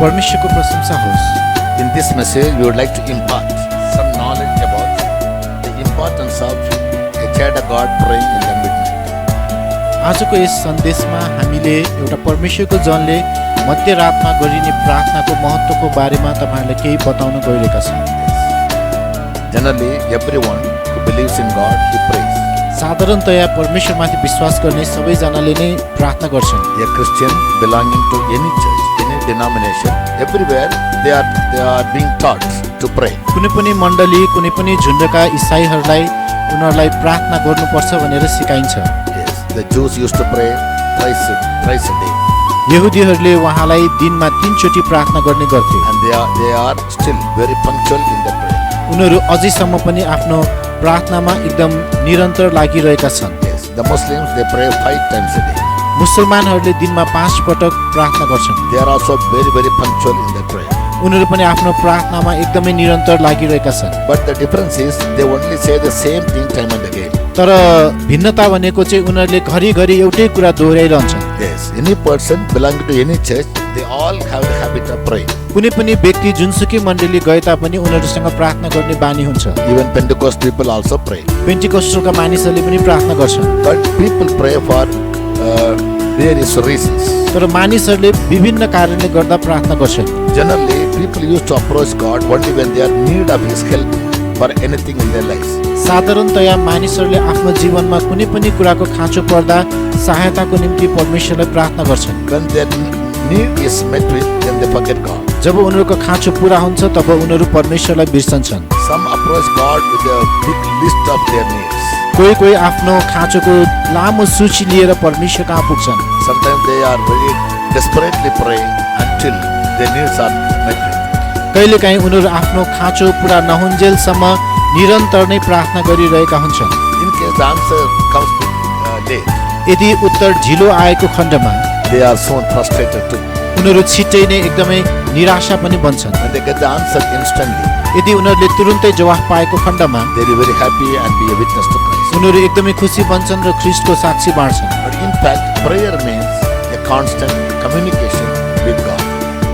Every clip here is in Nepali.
परमेश्वरको प्रशंसा होस्। In this message, we would like to impart some knowledge about the importance of a child of God praying in the midnight. आजको यस सन्देशमा हामीले एउटा परमेश्वरको जनले मध्यरातमा गरिने प्रार्थनाको महत्त्वको बारेमा तपाईहरुलाई केही बताउन गइरहेका छौं। Generally, everyone who believes in God, he prays. साधारणतया परमेश्वरमाथि विश्वास गर्ने सबैजनाले नै प्रार्थना गर्छन्। A Christian belonging to any church, any denomination, everywhere they are being taught to pray. कुनै पनि मण्डली, कुनै पनि झुण्डका ईसाईहरूलाई उनीहरूलाई प्रार्थना गर्नुपर्छ भनेर सिकाइन्छ। Yes, the Jews used to pray thrice a day, यहुदीहरूले उहाँलाई दिनमा 3 चोटि प्रार्थना गर्ने गर्थे। and they are still very punctual in the prayer. उनीहरू अझैसम्म पनि आफ्नो प्रार्थनामा एकदम निरन्तर लागिरहेका छन्। Yes, the Muslims they pray 5 times a day. मुसलमानहरूले दिनमा 5 पटक प्रार्थना गर्छन्। They are also very punctual in their prayer. उनीहरू पनि आफ्नो प्रार्थनामा एकदमै निरन्तर लागिरहेका छन्। But the difference is they only say the same thing time and again. तर भिन्नता भनेको चाहिँ उनीहरूले घरिघरि एउटै कुरा दोहोर्याइरहन्छन्। Yes, any person belonging to any church, they all have the habit of praying. कुनै पनि व्यक्ति जुनसुकै मण्डली गए तापनि उनीहरूसँग प्रार्थना गर्ने बानी हुन्छ। Even Pentecost people also pray. पेन्टिकोस्टलका मानिसहरूले पनि प्रार्थना गर्छन्। But people pray for various reasons. तर मानिसहरूले विभिन्न कारणले गर्दा प्रार्थना गर्छन्। Generally, people used to approach God only when they are in need of His help for anything in their lives. साधारणतया मानिसहरूले आफ्नो जीवनमा कुनै पनि कुराको खाँचो पर्दा सहायताको निम्ति परमेश्वरलाई प्रार्थना गर्छन्। When their need is met with, then they forget God. जब उनीहरूको खाँचो पूरा हुन्छ तब उनीहरू परमेश्वरलाई बिर्सन्छन्। Some approach God with a big list of their needs. कोही आफ्नो खाँचोको लामो सूची लिएर परमेश्वर कहाँ पुग्छन्। Sometimes they are very desperately praying until their needs are met with. कहिलेकाहीँ उनीहरू आफ्नो खाँचो पूरा नहुन्जेलसम्म निरन्तर नै प्रार्थना गरिरहेका हुन्छन्। In case the answer comes late, यदि उत्तर ढिलो आएको खण्डमा they are so frustrated too. उनीहरू छिट्टै नै एकदमै निराशा पनि बन्छन्। When they get the answer instantly, यदि उनीहरूले तुरुन्तै जवाफ पाएको खण्डमा they will be very happy and be a witness to Christ. उनीहरू एकदमै खुसी बन्छन् र ख्रीष्टको साक्षी बाँड्छन्। But in fact, prayer means a constant communication with God.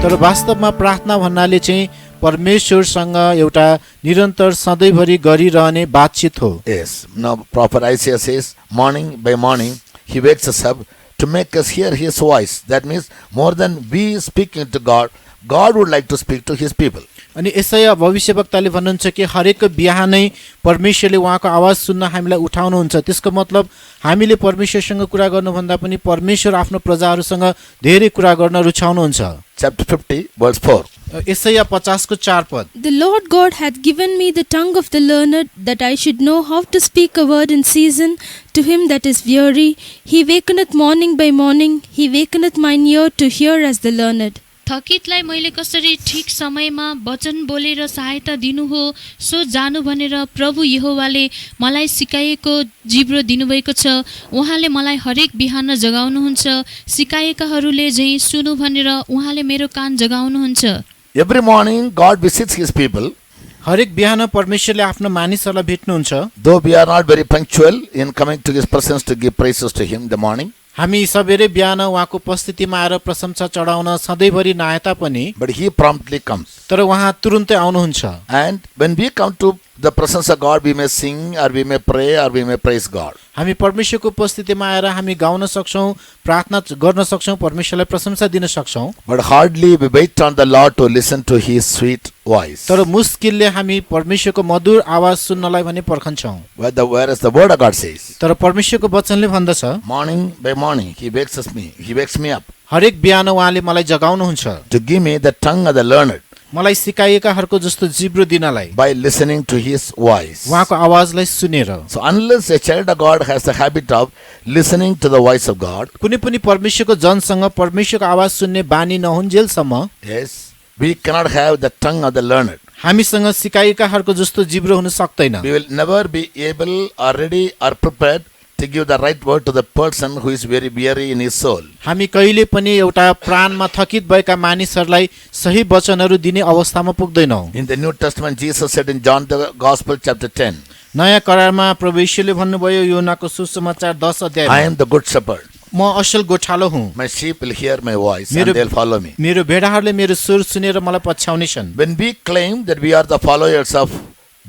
तर वास्तवमा प्रार्थना भन्नाले चाहिँ परमेश्वरसँग एउटा निरन्तर सधैँभरि गरिरहने बातचित हो। Yes. Now, Prophet Isaiah says, morning by morning, He wakes us up to make us hear His voice. That means more than we speaking to God, God would like to speak to His people. अनि यसैया भविष्यवक्ताले भन्नुहुन्छ कि हरेक बिहानै परमेश्वरले उहाँको आवाज सुन्न हामीलाई उठाउनुहुन्छ। त्यसको मतलब हामीले परमेश्वरसँग कुरा गर्नुभन्दा पनि परमेश्वर आफ्नो प्रजाहरूसँग धेरै कुरा गर्न रुचाउनुहुन्छ। Chapter 50, verse 4. यसैया 50 को 4 पद। The Lord God hath given me the tongue of the learned, that I should know how to speak a word in season to him that is weary. He wakeneth morning by morning, he wakeneth mine ear to hear as the learned. थकितलाई मैले कसरी ठिक समयमा वचन बोलेर सहायता दिनु हो सो जानु भनेर प्रभु यहोवाले मलाई सिकाएको जिब्रो दिनुभएको छ। उहाँले मलाई हरेक बिहान जगाउनुहुन्छ, सिकाएकाहरूले झैं सुनु भनेर उहाँले मेरो कान जगाउनुहुन्छ। Every morning, God visits His people. हरेक बिहान परमेश्वरले आफ्नो मानिसहरूलाई भेट्नुहुन्छ। Though we are not very punctual in coming to His presence to give praises to Him in the morning, हामी सबेरै बिहान उहाँको उपस्थितिमा आएर प्रशंसा चढाउन सधैँभरि नआए तापनि but He promptly comes. तर उहाँ तुरुन्तै आउनुहुन्छ। And when we come to the presence of God, we may sing or we may pray or we may praise God. हामी परमेश्वरको उपस्थितिमा आएर हामी गाउन सक्छौं, प्रार्थना गर्न सक्छौं, परमेश्वरलाई प्रशंसा दिन सक्छौं। But hardly we wait on the Lord to listen to His sweet voice. तर मुस्किलले हामी परमेश्वरको मधुर आवाज सुन्नलाई भने पर्खन्छौं। Whereas the word of God says, तर परमेश्वरको वचनले भन्दछ, morning by morning He wakes me up हरेक बिहान उहाँले मलाई जगाउनुहुन्छ to give me the tongue of the learned, मलाई सिकाएकाहरूको जस्तो जिब्रो दिनलाई, by listening to His voice. उहाँको आवाजलाई सुनेर। So unless a child of God has the habit of listening to the voice of God, कुनै पनि परमेश्वरको जनसँग परमेश्वरको आवाज सुन्ने बानी नहुन्जेलसम्म, yes, we cannot have the tongue of the learned. हामीसँग सिकाएकाहरूको जस्तो जिब्रो हुन सक्दैन। We will never be able or ready or prepared to give the right word to the person who is very weary in his soul. हामी कहिले पनि एउटा प्राणमा थकित भएका मानिसहरूलाई सही वचनहरू दिने अवस्थामा पुग्दैनौं। In the New Testament, Jesus said in John the Gospel chapter 10, नयाँ करारमा प्रभु येशूले भन्नुभयो योनाको सुसमाचार 10 अध्यायमा, I am the good shepherd. म असल गोठालो हुँ, My sheep will hear my voice Mero- and they'll follow me. मेरो भेडाहरूले मेरो स्वर सुनेर मलाई पछ्याउनेछन्। When we claim that we are the followers of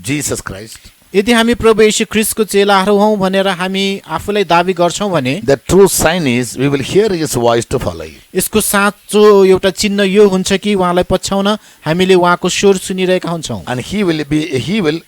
Jesus Christ, यदि हामी प्रभु येशू ख्रीष्टको चेलाहरू हौँ भनेर हामी आफूलाई दाबी गर्छौँ भने the true sign is we will hear his voice to follow you. यसको साँचो एउटा चिन्ह यो हुन्छ कि उहाँलाई पछ्याउन हामीले उहाँको स्वर सुनिरहेका हुन्छौँ And he will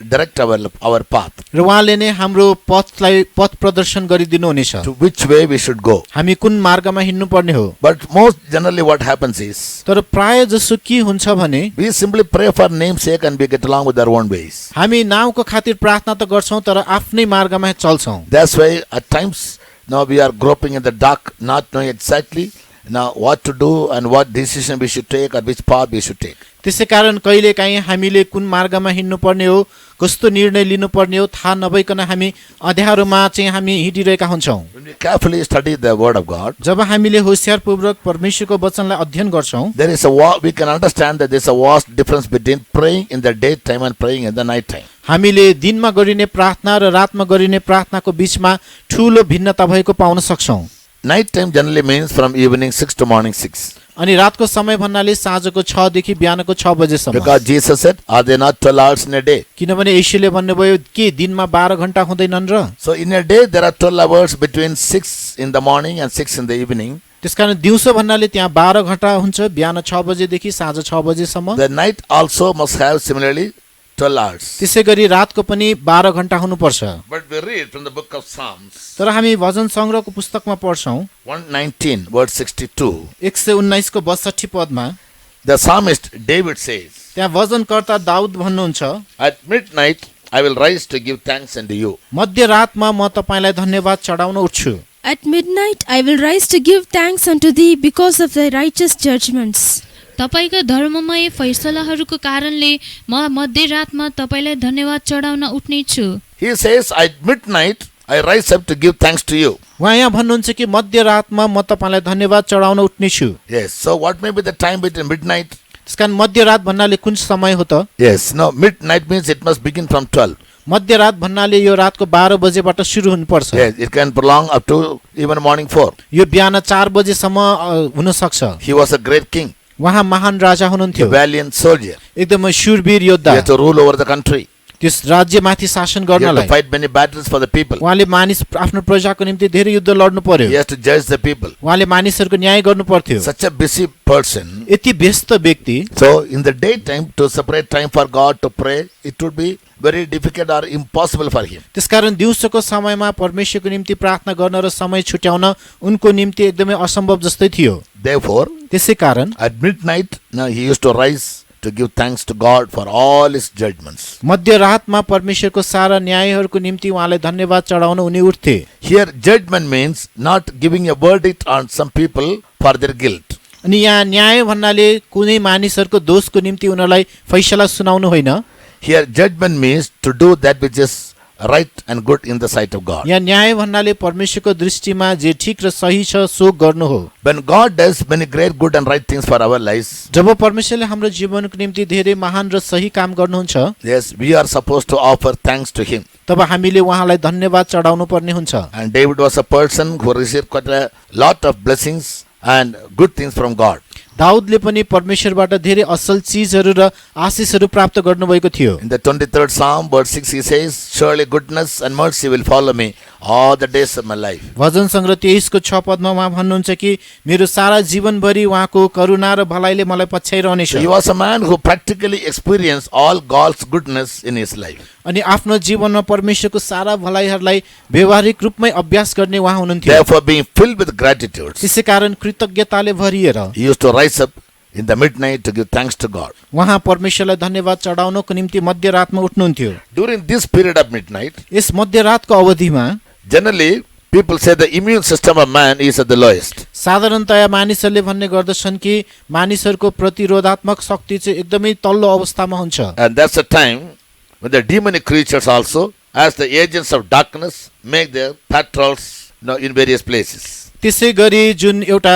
direct our path र उहाँले नै हाम्रो पथ प्रदर्शन गरिदिनु हुनेछ, to which way we should go. हामी कुन मार्गमा हिँड्नु पर्ने हो। But most generally what happens is तर प्राय जसो के हुन्छ भने we simply pray for name's sake and we get along with our own ways. हामी नाउँको खातिर प्रार्थना त गर्छौँ तर आफ्नै मार्गमा चल्छौँ। That's why at times now we are groping in the dark, not knowing exactly now what to do and what decision we should take or which path we should take. त्यसै कारण कहिलेकाहीँ हामीले कुन मार्गमा हिँड्नु पर्ने हो, कस्तो निर्णय लिनुपर्ने हो थाहा नभइकन हामी अँध्यारोमा चाहिँ हामी हिँडिरहेका हुन्छौँ। When we carefully study the word of God, जब हामीले होशियारपूर्वक परमेश्वरको वचनलाई अध्ययन गर्छौँ there is we can understand that there is a vast difference between praying in the daytime and praying in the night time. हामीले दिनमा गरिने प्रार्थना र रातमा गरिने प्रार्थनाको बीचमा ठूलो भिन्नता भएको पाउन सक्छौँ। Night time generally means from evening 6 to morning 6. अनि रातको समय भन्नाले साँझको 6 देखि बिहानको 6 बजेसम्म। Because Jesus said, are they not 12 hours in a day? किनभने येशूले भन्नुभयो के दिनमा 12 घण्टा हुँदैनन् र? So in a day there are 12 hours between 6 in the morning and 6 in the evening. त्यसकारण दिउँसो भन्नाले त्यहाँ 12 घण्टा हुन्छ, बिहान 6 बजेदेखि साँझ 6 बजेसम्म। The night also must have similarly 12 hours. त्यसै गरी रातको पनि 12 घण्टा हुनुपर्छ। But we read from the book of Psalms, तर हामी भजन संग्रहको पुस्तकमा पढ्छौँ 119 verse 62. 119 को 62 पदमा The psalmist David says, त्यहाँ भजनकर्ता दाउद भन्नुहुन्छ, at midnight I will rise to give thanks unto you. मध्यरातमा म तपाईलाई धन्यवाद चढाउन उठ्छु। At midnight I will rise to give thanks unto thee because of thy righteous judgments. तपाईँका धर्ममय फैसलाहरूको कारणले म मध्यरातमा तपाईँलाई धन्यवाद चढाउन उठ्ने छु। He says, at midnight I rise up to give thanks to you. उहाँ यहाँ भन्नुहुन्छ कि मध्यरातमा म तपाईलाई धन्यवाद चढाउन उठ्ने छु। Yes, so what may be the time between midnight? त्यसकारण मध्यरात भन्नाले कुन समय हो त? Yes, no, midnight means it must begin from 12. मध्यरात भन्नाले यो रातको 12 बजेबाट सुरु हुनुपर्छ। Yes, it can prolong up to even morning 4. यो बिहान 4 बजेसम्म हुन सक्छ। He was a great king, उहाँ महान राजा a हुनुहुन्थ्यो, valiant soldier. एकदमै शूरवीर He योद्धा, had to rule over the country. त्यस राज्यमाथि शासन He had to गर्नलाई fight many battles for the people. उहाँले मानिस आफ्नो प्रजाको निम्ति धेरै युद्ध लड्नु He पर्यो, has to judge the people. उहाँले मानिसहरूको न्याय गर्नु पर्थ्यो। Such a busy person. यति व्यस्त व्यक्ति, So in the daytime to separate time for God to pray, it would be very difficult or impossible for him. त्यसकारण दिउँसोको समयमा परमेश्वरको निम्ति प्रार्थना गर्न र समय छुट्याउन उनको निम्ति एकदमै असम्भव जस्तै थियो। Therefore, त्यसै कारण at midnight, now he used to rise to give thanks to God for all his judgments. मध्यरातमा परमेश्वरको सारा न्यायहरूको निम्ति उहाँलाई धन्यवाद चढाउन उनी उठ्थे। Here, judgment means not giving a verdict on some people for their guilt. अनि यहाँ न्याय भन्नाले कुनै मानिसहरूको दोषको निम्ति उनीहरूलाई फैसला सुनाउनु होइन। Here, judgment means to do that which is right and good in the sight of God. यहाँ न्याय भन्नाले परमेश्वरको दृष्टिमा जे ठीक र सही छ सो गर्नु हो। When God does many great good and right things for our lives, जब परमेश्वरले हाम्रो जीवनको निम्ति धेरै महान र सही काम गर्नुहुन्छ, yes, we are supposed to offer thanks to him. तब हामीले उहाँलाई धन्यवाद चढाउनु पर्ने हुन्छ। And David was a person who received quite a lot of blessings and good things from God. दाउदले पनि परमेश्वरबाट धेरै असल चीजहरू र आशीषहरू प्राप्त गर्नुभएको थियो। In the 23rd Psalm, verse 6, he says, surely goodness and mercy will follow me all the days of my life. भजन संग्रह 23 को 6 पदमा उहाँ भन्नुहुन्छ कि मेरो सारा जीवनभरि उहाँको करुणा र भलाइले मलाई पछ्याइरहनेछ। So he was a man who practically experienced all God's goodness in his life. अनि आफ्नो जीवनमा परमेश्वरको सारा भलाइहरूलाई व्यवहारिक रूपमै अभ्यास गर्ने उहाँ हुनुहुन्थ्यो। Therefore, being filled with gratitude, त्यसै कारण कृतज्ञताले भरिएर he used to rise up in the midnight to give thanks to God. उहाँ परमेश्वरलाई धन्यवाद चढाउनको निम्ति मध्यरातमा उठ्नुहुन्थ्यो। During this period of midnight, यस मध्यरातको अवधिमा generally people say the immune system of man is at the lowest. साधारणतया मानिसहरूले भन्ने गर्दछन् कि मानिसहरूको प्रतिरोधात्मक शक्ति चाहिँ एकदमै तल्लो अवस्थामा हुन्छ। And that's the time when the demonic creatures also, as the agents of darkness, make their patrols in various places. त्यसै गरी जुन एउटा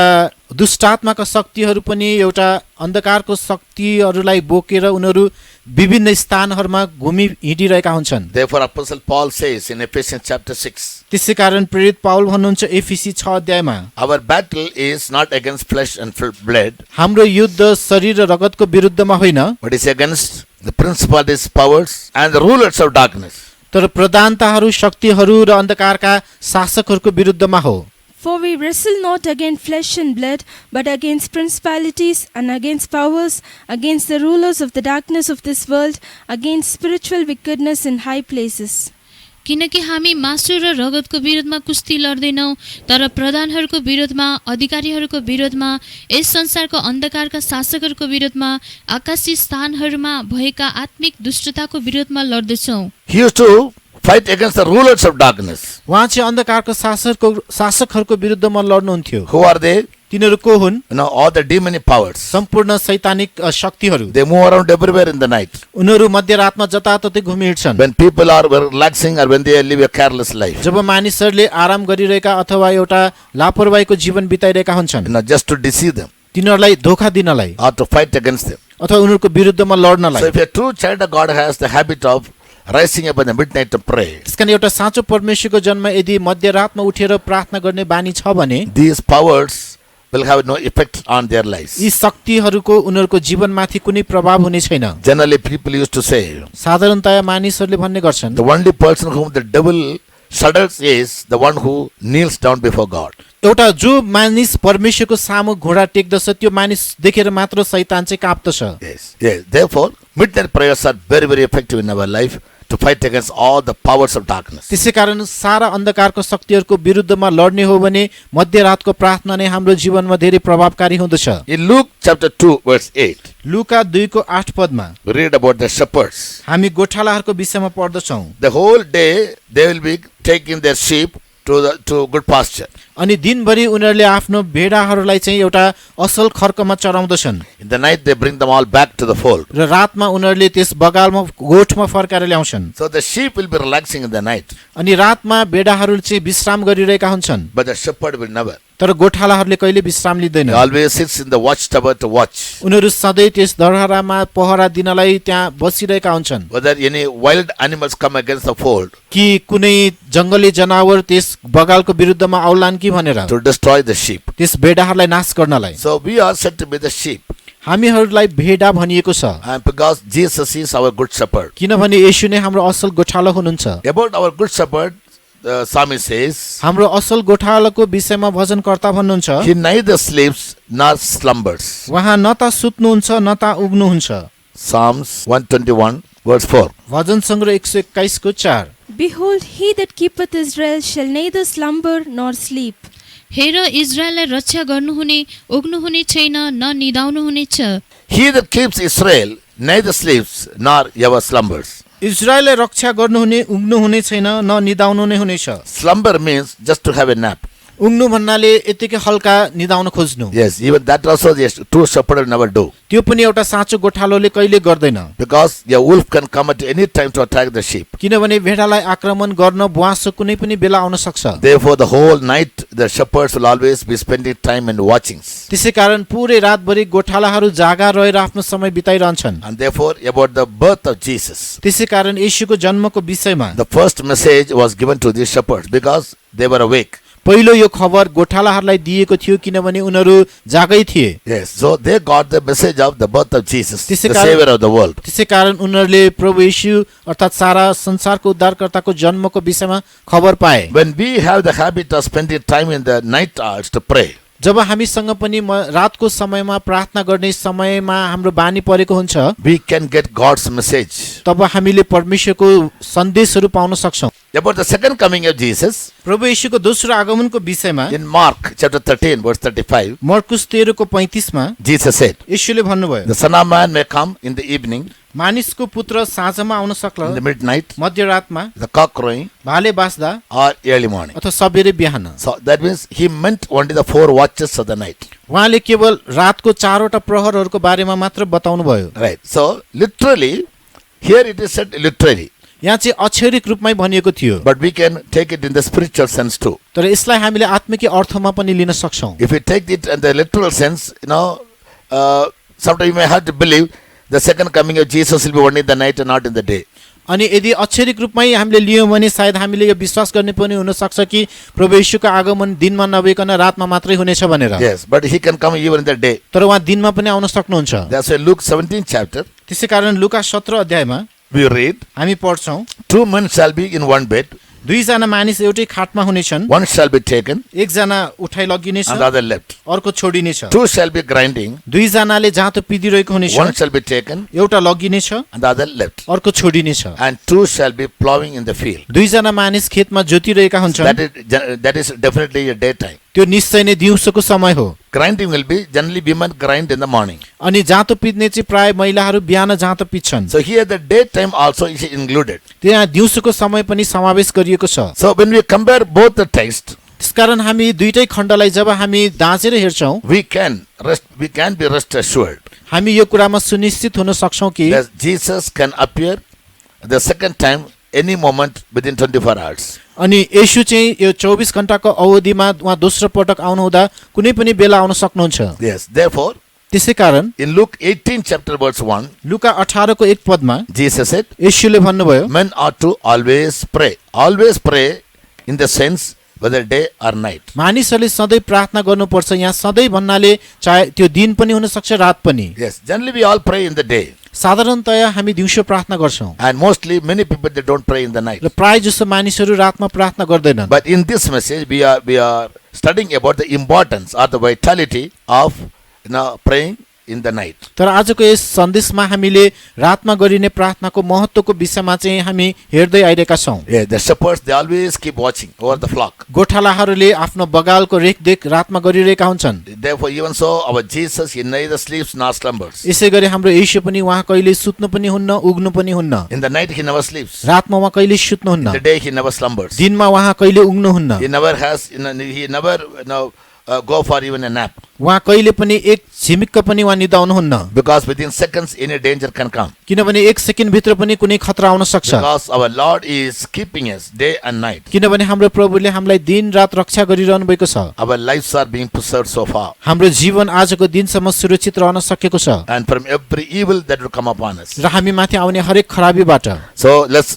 दुष्टात्माका शक्तिहरू पनि एउटा अन्धकारको शक्तिहरूलाई बोकेर उनीहरू विभिन्न स्थानहरूमा घुमि हिँडिरहेका हुन्छन्। Therefore, Apostle Paul says in Ephesians chapter 6, त्यसै कारण प्रेरित पाउल भन्नुहुन्छ एफिसी 6 अध्यायमा, our battle is not against flesh and blood, हाम्रो युद्ध शरीर र रगतको विरुद्धमा होइन, but is against the principalities, powers, and the rulers of darkness. तर प्रधानताहरू, शक्तिहरू र अन्धकारका शासकहरूको विरुद्धमा हो। For we wrestle not against flesh and blood, but against principalities and against powers, against the rulers of the darkness of this world, against spiritual wickedness in high places. किनकि हामी मासु र रगतको विरोधमा कुस्ती लड्दैनौँ, तर प्रधानहरूको विरोधमा, अधिकारीहरूको विरोधमा, यस संसारको अन्धकारका शासकहरूको विरोधमा, आकाशी स्थानहरूमा भएका आत्मिक दुष्टताको विरोधमा लड्दैछौँ। He used to fight against the rulers of darkness. उहाँ चाहिँ अन्धकारको शासकहरूको विरुद्धमा लड्नुहुन्थ्यो। Who are they? तिनीहरू को हुन्? You know, all the demonic powers. सम्पूर्ण शैतानिक शक्तिहरू। They move around everywhere in the night. उनीहरू मध्यरातमा जताततै घुमिहिँड्छन्। When people are relaxing or when they live a careless life. जब मानिसहरूले आराम गरिरहेका अथवा एउटा लापरवाहीको जीवन बिताइरहेका हुन्छन्, You know, just to deceive them तिनीहरूलाई धोका दिनलाई or to fight against them. अथवा उनीहरूको विरुद्धमा लड्नलाई। So if a true child of God has the habit of rising up in the midnight to pray, त्यसकारण एउटा साँचो परमेश्वरको जन्म यदि मध्यरातमा उठेर प्रार्थना गर्ने बानी छ भने these powers will have no effect on their lives. यी शक्तिहरूको उनीहरूको जीवनमाथि कुनै प्रभाव हुने छैन। Generally, people used to say, साधारणतया मानिसहरूले भन्ने गर्छन्, the only person whom the devil shudders is the one who kneels down before God. एउटा जो मानिस परमेश्वरको सामु घोडा टेक्दछ त्यो मानिस देखेर मात्र शैतान चाहिँ काप्दछ। Yes. Therefore, midnight prayers are very, very effective in our life to fight against all the powers of darkness. त्यसै कारण सारा अन्धकारको शक्तिहरूको विरुद्धमा लड्ने हो भने मध्यरातको प्रार्थना नै हाम्रो जीवनमा धेरै प्रभावकारी हुँदछ। In Luke chapter 2, verse 8, लुका 2:8 पदमा we read about the shepherds. हामी गोठालाहरूको विषयमा पढ्दछौँ। The whole day they will be taking their sheep to good pasture. अनि दिनभरि उनीहरूले आफ्नो भेडाहरूलाई चाहिँ एउटा असल खर्कमा चराउँदछन् In the night they bring them all back to the fold. र रातमा उनीहरूले त्यस बगालमा गोठमा फर्काएर ल्याउँछन्। So the sheep will be relaxing in the night, अनि रातमा भेडाहरू चाहिँ विश्राम गरिरहेका हुन्छन्, but the shepherd will never. तर गोठालाहरूले कहिले विश्राम लिँदैन। He always sits in the watchtower to watch उनीहरू सधैँ त्यस दरहरामा पहरा दिनलाई त्यहाँ बसिरहेका हुन्छन् whether any wild animals come against the fold कि कुनै जङ्गली जनावर त्यस बगालको विरुद्धमा आउलान् कि भनेर, to destroy the sheep. त्यस भेडाहरूलाई नाश गर्नलाई। So we are said to be the sheep, हामीहरूलाई भेडा भनिएको छ, and because Jesus is our good shepherd. किनभने येशू नै हाम्रो असल गोठालो हुनुहुन्छ। About our good shepherd, the psalmist says, हाम्रो असल गोठालाको विषयमा भजनकर्ता भन्नुहुन्छ, he neither sleeps nor slumbers. उहाँ न त सुत्नुहुन्छ न त उग्नुहुन्छ। Psalms 121, verse 4. भजन सङ्ग्रह 121 को 4। Behold, he that keepeth Israel shall neither slumber nor sleep. हेर, इजरायललाई रक्षा गर्नुहुने, उग्नुहुने छैन, न निदाउनुहुने छ। He that keeps Israel neither sleeps nor ever slumbers. इजरायललाई रक्षा गर्नुहुने उग्नुहुने छैन न निदाउनु नै हुनेछ। Slumber means just to have a nap. उग्नु भन्नाले यतिकै हल्का निदाउन खोज्नु। Yes, even that also the true shepherd will never do. त्यो पनि एउटा साँचो गोठालोले कहिले गर्दैन, Because a wolf can come at any time to attack the sheep. किनभने भेडालाई आक्रमण गर्न बुवासो कुनै पनि बेला आउन सक्छ। Therefore, the whole night the shepherds will always be spending time in watchings. त्यसै कारण पुरै रातभरि गोठालाहरू जागा रहेर आफ्नो समय बिताइरहन्छन्। And therefore, about the birth of Jesus, त्यसै कारण येशूको जन्मको विषयमा the first message was given to these shepherds because they were awake. पहिलो यो खबर गोठालाहरूलाई दिएको थियो किनभने उनीहरू जागै थिए। Yes, so they got the message of the birth of Jesus, the त्यसै कारण- savior of the world. त्यसै कारण उनीहरूले प्रभु येशू अर्थात् सारा संसारको उद्धारकर्ताको जन्मको विषयमा खबर पाए। When we have the habit of spending time in the night hours to pray, जब हामीसँग पनि रातको समयमा प्रार्थना गर्ने समयमा हाम्रो बानी परेको हुन्छ, we can get God's message. तब हामीले परमेश्वरको सन्देशहरू पाउन सक्छौँ। About the second coming of Jesus, प्रभु येशूको दोस्रो आगमनको विषयमा in Mark chapter 13, verse 35, मर्कुस 13 को 35 मा Jesus said, येशूले भन्नुभयो, the Son of Man may come in the evening, मानिसको पुत्र साँझमा आउन in सक्ला, the midnight, मध्यरातमा, the cock crowing, भाले बास्दा or early morning. अथवा सबेरै बिहान। So that means he meant only the 4 watches of the night. उहाँले केवल रातको 4वटा प्रहरहरूको बारेमा मात्र बताउनु भयो। Right. So literally, here it is said literally. यहाँ चाहिँ अक्षरिक रूपमै भनिएको थियो, but we can take it in the spiritual sense too. तर यसलाई हामीले आत्मिक अर्थमा पनि लिन सक्छौँ। If we take it in the literal sense, sometimes you may have to believe the second coming of Jesus will be only in the night and not in the day. अनि यदि अक्षरिक रूपमै हामीले लियौँ भने सायद हामीले यो विश्वास गर्ने पनि हुनसक्छ कि प्रभु येशूको आगमन दिनमा नभइकन रातमा मात्रै हुनेछ भनेर। Yes, but he can come even in the day. तर उहाँ दिनमा पनि आउन सक्नुहुन्छ। That's why Luke 17 chapter, त्यसै कारण लुका 17 अध्यायमा we read, हामी पढ्छौँ, 2 men shall be in one bed, दुईजना मानिस एउटै खाटमा हुनेछन्, one shall be taken एकजना उठाइ लगिनेछ, and the other left. अर्को छोडिनेछ। 2 shall be grinding, दुईजनाले जाँतो पिदिरहेको हुनेछ, one shall be taken एउटा लगिनेछ, and the other left. अर्को छोडिनेछ। And 2 shall be plowing in the field. दुईजना मानिस खेतमा जोतिरहेका हुन्छन्, That is definitely a daytime. त्यो निश्चय नै दिउँसोको समय हो। Grinding will be generally women grind in the morning. अनि जाँतो पिद्ने चाहिँ प्राय महिलाहरू बिहान जाँतो पित्छन्। So here the daytime also is included. त्यहाँ दिउँसोको समय पनि समावेश गरिएको छ। So when we compare both the texts, त्यसकारण हामी दुईटै खण्डलाई जब हामी दाँचेर हेर्छौँ, we can be rest assured हामी यो कुरामा सुनिश्चित हुन सक्छौँ कि that Jesus can appear the second time any moment within 24 hours. अनि येशू चाहिँ यो 24 घण्टाको अवधिमा उहाँ दोस्रो पटक आउनुहुँदा कुनै पनि बेला आउन सक्नुहुन्छ। Yes, therefore त्यसै कारण in Luke 18 chapter verse 1, लुका 18 को 1 पदमा Jesus said, येशूले भन्नुभयो, men ought to always pray. Always pray in the sense whether day or night. मानिसहरूले सधैँ प्रार्थना गर्नुपर्छ। यहाँ सधैँ भन्नाले चाहे त्यो दिन पनि हुन सक्छ, रात पनि। Yes, generally we all pray in the day. साधारणतया हामी दिउँसो प्रार्थना गर्छौँ And mostly many people they don't pray in the night. र प्राय जसो मानिसहरू रातमा प्रार्थना गर्दैनन्। But in this message we are studying about the importance or the vitality of praying in the night. तर आजको यस सन्देशमा हामीले रातमा गरिने प्रार्थनाको महत्त्वको विषयमा चाहिँ हामी हेर्दै आइरहेका छौँ। Yeah, the shepherds they always keep watching over the flock. गोठालाहरूले आफ्नो बगालको रेखदेख रातमा गरिरहेका हुन्छन्। Therefore even so our Jesus he neither sleeps nor slumbers. यसै गरी हाम्रो येशू पनि उहाँ कहिले सुत्नु पनि हुन्न, उग्नु पनि हुन्न। In the night he never sleeps. रातमा उहाँ कहिले सुत्नुहुन्न, In the day he never slumbers. दिनमा उहाँ कहिले उग्नुहुन्न, He never go for even a nap. उहाँ कहिले पनि एक झिमिक्क पनि उहाँ निदाउनुहुन्न। Because within seconds any danger can come. किनभने एक सेकेन्ड भित्र पनि कुनै खतरा आउन सक्छ। Because our Lord is keeping us day and night. किनभने हाम्रो प्रभुले हामीलाई दिन रात रक्षा गरिरहनु भएको छ। Our lives are being preserved so far. हाम्रो जीवन आजको दिनसम्म सुरक्षित रहन सकेको छ And from every evil that will come upon us. र हामी माथि आउने हरेक खराबीबाट। So let's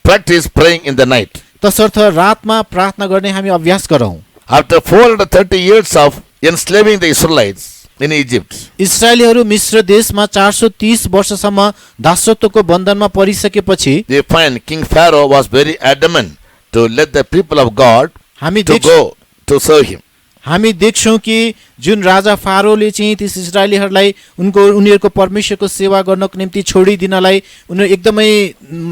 practice praying in the night. तसर्थ रातमा प्रार्थना गर्ने हामी अभ्यास गरौँ। After 430 years of enslaving the Israelites in Egypt, इस्राएलीहरू मिस्र देशमा 430 वर्षसम्म दासत्वको बन्धनमा परिसकेपछि we find King Pharaoh was very adamant to let the people of God हामी to go to serve him. हामी देख्छौँ कि जुन राजा फारोले चाहिँ त्यस इस्राएलीहरूलाई उनीहरूको परमेश्वरको सेवा गर्नको निम्ति छोडिदिनलाई उनीहरू एकदमै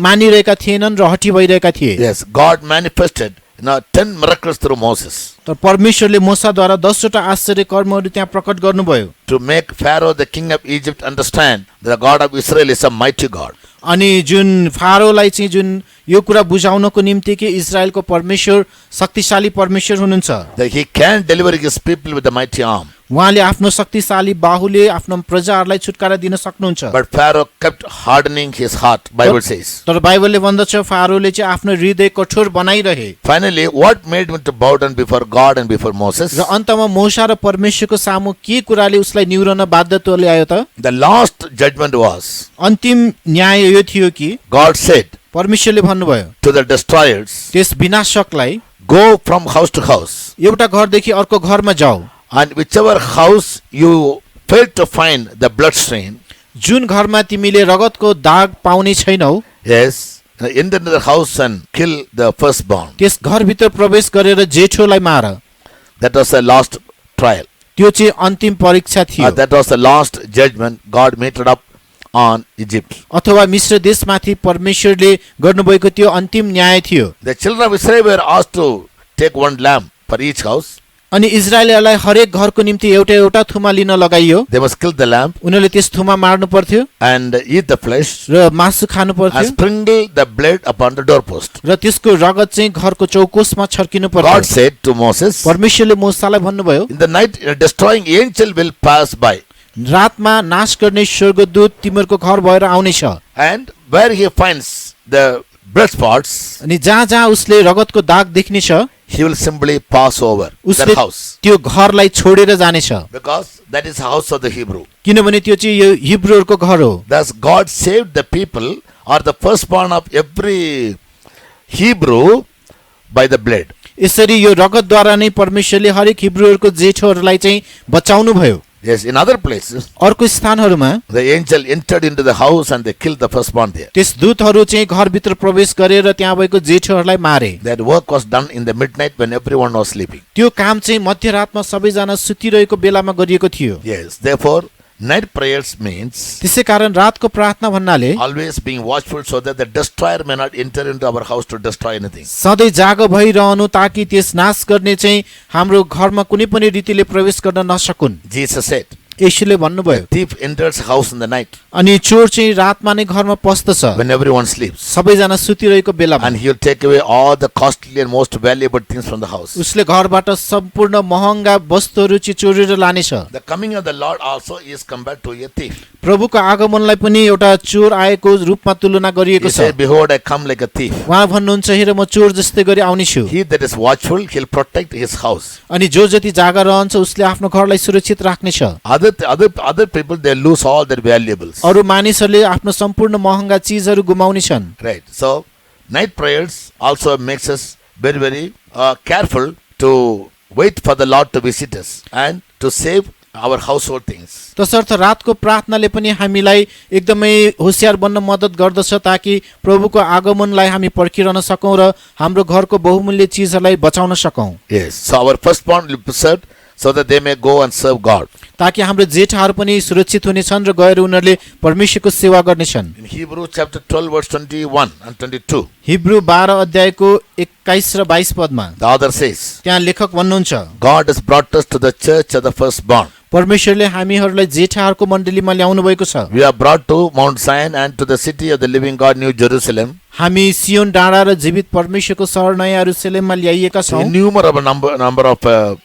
मानिरहेका थिएनन् र हटी भइरहेका थिए। Yes, God manifested 10 miracles through Moses तर परमेश्वरले मूसाद्वारा 10 वटा आश्चर्य कर्महरू त्यहाँ प्रकट गर्नुभयो to make Pharaoh the king of Egypt understand that the God of Israel is a mighty God. अनि जुन फारोलाई चाहिँ जुन यो कुरा बुझाउनको निम्ति कि इजरायलको परमेश्वर शक्तिशाली परमेश्वर हुनुहुन्छ, That he can deliver his people with a mighty arm. उहाँले आफ्नो शक्तिशाली बाहुले आफ्नो प्रजाहरूलाई छुटकारा दिन सक्नुहुन्छ। But Pharaoh kept hardening his heart, Bible says. तर बाइबलले भन्दछ फारोले चाहिँ आफ्नो हृदय कठोर बनाइरहे। Finally, what made him to bow down before God and before Moses? र अन्तमा मूसा र परमेश्वरको सामु के कुराले उसलाई निहुरन बाध्य ल्यायो त? The last judgment was, अन्तिम न्याय यो थियो कि God said परमेश्वरले भन्नुभयो to the destroyers, त्यस विनाशकलाई go from house to house, एउटा घरदेखि अर्को घरमा जाऊ, and whichever house you fail to find the blood stain, जुन घरमा तिमीले रगतको दाग पाउने छैनौ, yes, enter the house and kill the firstborn. त्यस घरभित्र प्रवेश गरेर जेठोलाई मार। That was the last trial. त्यो चाहिँ अन्तिम परीक्षा थियो That was the last judgment God meted up on Egypt. अथवा मिस्र देशमाथि परमेश्वरले गर्नुभएको त्यो अन्तिम न्याय थियो। The children of Israel were asked to take one lamb for each house. अनि इजरायलीहरूलाई हरेक घरको निम्ति एउटा एउटा थुमा लिन लगाइयो। They must kill the lamb उनीहरूले त्यस थुमा मार्नु पर्थ्यो and eat the flesh र मासु खानु and पर्थ्यो sprinkle the blood upon the doorpost. र त्यसको रगत चाहिँ घरको चौकोसमा छर्किनु God पर्थ्यो। said to Moses, परमेश्वरले मूसालाई भन्नुभयो, in the night a destroying angel will pass by, रातमा नाश गर्ने स्वर्गदूत तिमीहरूको घर भएर आउनेछ and where he finds the blood spots, अनि जहाँ जहाँ उसले रगतको दाग देख्नेछ he will simply pass over उसले that house. त्यो घरलाई छोडेर जानेछ, Because that is the house of the Hebrew. किनभने त्यो चाहिँ यो हिब्रूहरूको घर हो। Thus God saved the people or the firstborn of every Hebrew by the blood. यसरी यो रगतद्वारा नै परमेश्वरले हरेक हिब्रूहरूको जेठोहरूलाई चाहिँ बचाउनु भयो। Yes, in other places, अर्को स्थानहरूमा the angel entered into the house and they killed the firstborn there. त्यस दूतहरू चाहिँ घरभित्र प्रवेश गरेर त्यहाँ भएको जेठोहरूलाई मारे। That work was done in the midnight when everyone was sleeping. त्यो काम चाहिँ मध्यरातमा सबैजना सुतिरहेको बेलामा गरिएको थियो। Yes, therefore, night prayers means त्यसै कारण रातको प्रार्थना भन्नाले always being watchful so that the destroyer may not enter into our house to destroy anything. सधैँ जाग भइरहनु ताकि त्यस नाश गर्ने चाहिँ हाम्रो घरमा कुनै पनि रीतिले प्रवेश गर्न नसकुन्। Jesus said, येशूले भन्नुभयो। thief enters a house in the night अनि चोर चाहिँ रातमा नै घरमा पस्दछ when everyone sleeps, सबैजना सुतिरहेको बेलामा। and he will take away all the costly and most valuable things from the house. उसले घरबाट सम्पूर्ण महँगा वस्तुहरू चाहिँ चोरेर लानेछ। The coming of the Lord also is compared to a thief. प्रभुको आगमनलाई पनि एउटा चोर आएको रूपमा तुलना गरिएको He छ। said, behold, I come like a thief. उहाँ भन्नुहुन्छ हेर म चोर जस्तै गरी आउने छु। He that is watchful, he'll protect his house. अनि जो जति जागा रहन्छ उसले आफ्नो घरलाई सुरक्षित राख्नेछ। Other people, they lose all their valuables. अरू मानिसहरूले आफ्नो सम्पूर्ण महँगा चिजहरू गुमाउनेछन्। Right. So, night prayers also makes us very, very careful to wait for the Lord to visit us and to save our household things. तसर्थ रातको प्रार्थनाले पनि हामीलाई एकदमै होशियार बन्न मद्दत गर्दछ ताकि प्रभुको आगमनलाई हामी पर्खिरहन सकौं र हाम्रो घरको बहुमूल्य चिजहरूलाई बचाउन सकौं। Yes. So, our firstborn will be preserved so that they may go and serve God. ताकि हाम्रो जेठाहरू पनि सुरक्षित हुनेछन् र गएर उनीहरूले परमेश्वरको सेवा गर्नेछन्। In Hebrews chapter 12 verse 21 and 22, Hebrew 12 अध्यायको 21 र 22 पदमा the author says, त्यहाँ लेखक भन्नुहुन्छ, God has brought us to the church of the firstborn. परमेश्वरले हामीहरूलाई जेठाहरूको मण्डलीमा ल्याउनु भएको छ। We are brought to Mount Zion and to the city of the living God, New Jerusalem. हामी सियोन डाँडा र जीवित परमेश्वरको सहर नयाँ यरुशलेममा ल्याइएका छौं Innumerable number of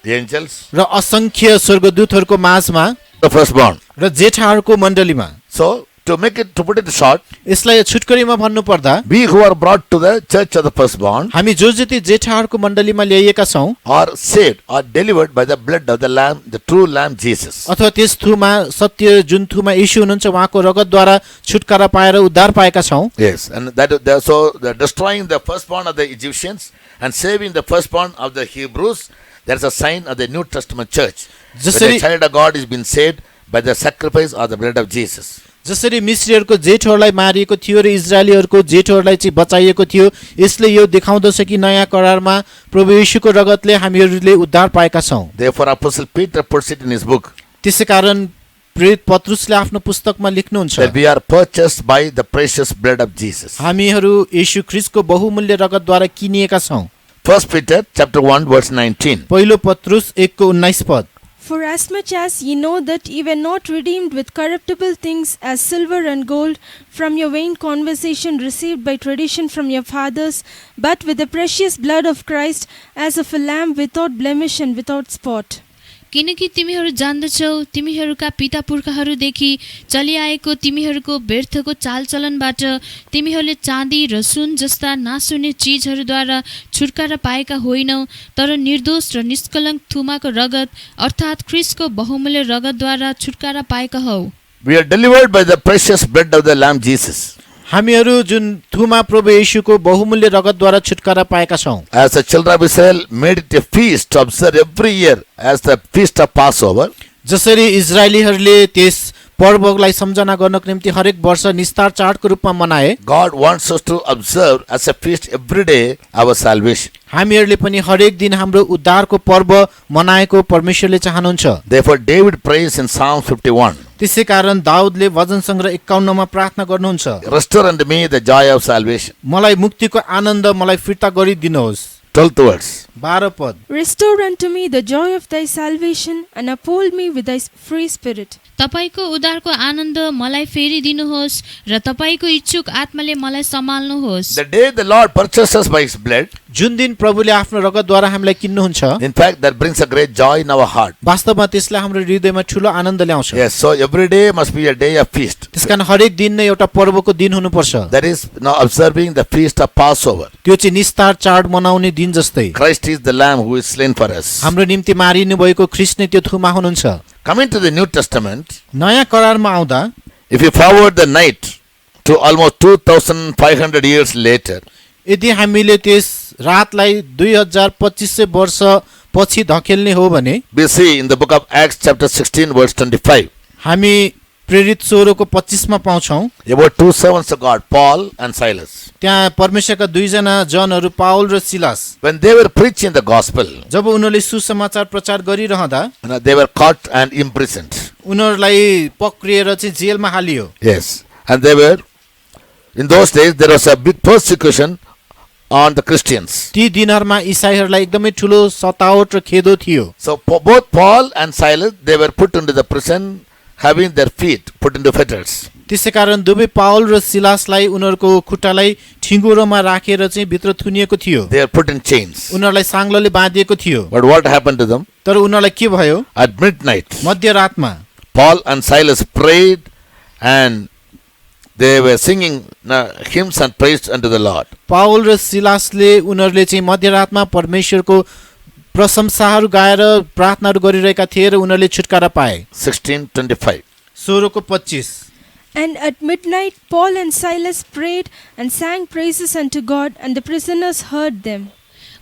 angels, र असंख्य स्वर्गदूतहरूको माझमा the firstborn. र जेठाहरूको मण्डलीमा। So, to put it short, यसलाई छुटकरीमा भन्नु पर्दा we who are brought to the church of the firstborn हामी जो जति जेठाहरूको मण्डलीमा ल्याइएका छौं are saved or delivered by the blood of the Lamb, the true Lamb Jesus. अथवा त्यस थुमा सत्य जुन थुमा येशू हुनुहुन्छ उहाँको रगतद्वारा छुटकारा पाएर उद्धार पाएका छौं। Yes, and so the destroying the firstborn of the Egyptians and saving the firstborn of the Hebrews, there is a sign of the New Testament church. When the child of God is been saved by the sacrifice of the blood of Jesus. जसरी मिश्रीहरूको जेठहरूलाई मारिएको थियो र इजरायलीहरूको जेठहरूलाई चाहिँ बचाइएको थियो, यसले यो देखाउँदछ कि नयाँ करारमा प्रभु येशूको रगतले हामीहरूले उद्धार पाएका छौं। Therefore, Apostle Peter puts it in his book त्यसैकारण प्रेरित पत्रुसले आफ्नो पुस्तकमा लेख्नुहुन्छ, that we are purchased by the precious blood of Jesus. हामीहरू येशू ख्रीष्टको बहुमूल्य रगतद्वारा किनिएका छौं। 1 Peter chapter 1 verse 19. पहिलो पत्रुस 1:19 पद। For as much as ye know that ye were not redeemed with corruptible things as silver and gold from your vain conversation received by tradition from your fathers, but with the precious blood of Christ as of a lamb without blemish and without spot. किनकि तिमीहरू जान्दछौ तिमीहरूका पिता पुर्खाहरूदेखि चलिआएको तिमीहरूको व्यर्थको चालचलनबाट तिमीहरूले चाँदी र सुन जस्ता नासुने चिजहरूद्वारा छुटकारा पाएका होइनौ, तर निर्दोष र निष्कलङ्क थुमाको रगत अर्थात् ख्रीष्टको बहुमूल्य रगतद्वारा छुटकारा पाएका हौ। We are delivered by the precious blood of the Lamb Jesus. हामीहरू जुन थुमा प्रभु येशूको बहुमूल्य रगतद्वारा छुटकारा पाएका छौं। As the children of Israel made it a feast to observe every year as the feast of Passover, जसरी इजरायलीहरूले त्यस पर्वलाई सम्झना गर्नको निम्ति हरेक वर्ष निस्तार चाडको रूपमा मनाए, God wants us to observe as a feast every day our salvation. हामीहरूले पनि हरेक दिन हाम्रो उद्धारको पर्व मनाएको परमेश्वरले चाहनुहुन्छ। Therefore, David prays in Psalm 51, त्यसैकारण दाउदले भजन संग्रह 51 मा प्रार्थना गर्नुहुन्छ, restore unto me the joy of salvation. मलाई मुक्तिको आनन्द मलाई फिर्ता गरिदिनुहोस्। 12th verse. 12 पद। Restore unto me the joy of thy salvation and uphold me with thy free spirit. तपाईको उद्धारको आनन्द मलाई फेरि दिनुहोस् र तपाईको इच्छुक आत्माले मलाई सम्हाल्नुहोस्। The day the Lord purchased us by His blood, जुन दिन प्रभुले आफ्नो रगतद्वारा हामीलाई किन्नुहुन्छ, in fact, that brings a great joy in our heart. वास्तवमा त्यसले हाम्रो हृदयमा ठुलो आनन्द ल्याउँछ। Yes, so every day must be a day of feast. त्यसकारण हरेक दिन नै एउटा पर्वको दिन हुनुपर्छ। That is now observing the feast of Passover. त्यो चाहिँ निस्तार चाड मनाउने दिन जस्तै। Christ is the Lamb who is slain for us. हाम्रो निम्ति मारिनु भएको ख्रीष्ट नै त्यो थुमा हुनुहुन्छ। Coming to the New Testament, नयाँ करारमा आउँदा if you forward the night to almost 2,500 years later, यदि हामीले त्यस रातलाई 2500 वर्ष पछि धकेल्ने हो भने we see in the book of Acts chapter 16 verse 25, हामी प्रेरित 16 को 25 मा पाउँछौं about two servants of God, Paul and Silas. त्यहाँ परमेश्वरका दुईजना जनहरू पाउल र Silas When they were preaching the gospel, जब उनीहरूले सुसमाचार प्रचार गरिरहँदा they were caught and imprisoned. उनीहरूलाई पक्रिएर चाहिँ जेलमा हालियो। Yes, and they were, in those days there was a big persecution on the Christians. ती दिनहरुमा ईसाईहरुलाई एकदमै ठूलो सतावट र खेदो थियो। So both Paul and Silas, they were put into the prison, having their feet put into fetters. त्यसैकारण दुवै पाउल र सिलासलाई उनीहरुको खुट्टालाई ठिङ्गुरोमा राखेर चाहिँ भित्र थुनिएको थियो। They were put in chains. उनीहरुलाई सांगलोले बाँधिएको थियो। But what happened to them? तर उनीहरुलाई के भयो? At midnight, मध्यरातमा Paul and Silas prayed and they were singing hymns and praise unto the Lord. पाउल र सिलासले उनीहरुले चाहिँ मध्यरातमा परमेश्वरको प्रशंसाहरू गाएर प्रार्थनाहरू गरिरहेका थिए र उनीहरुले छुटकारा पाए। 16:25. 16 को 25। And at midnight Paul and Silas prayed and sang praises unto God, and the prisoners heard them.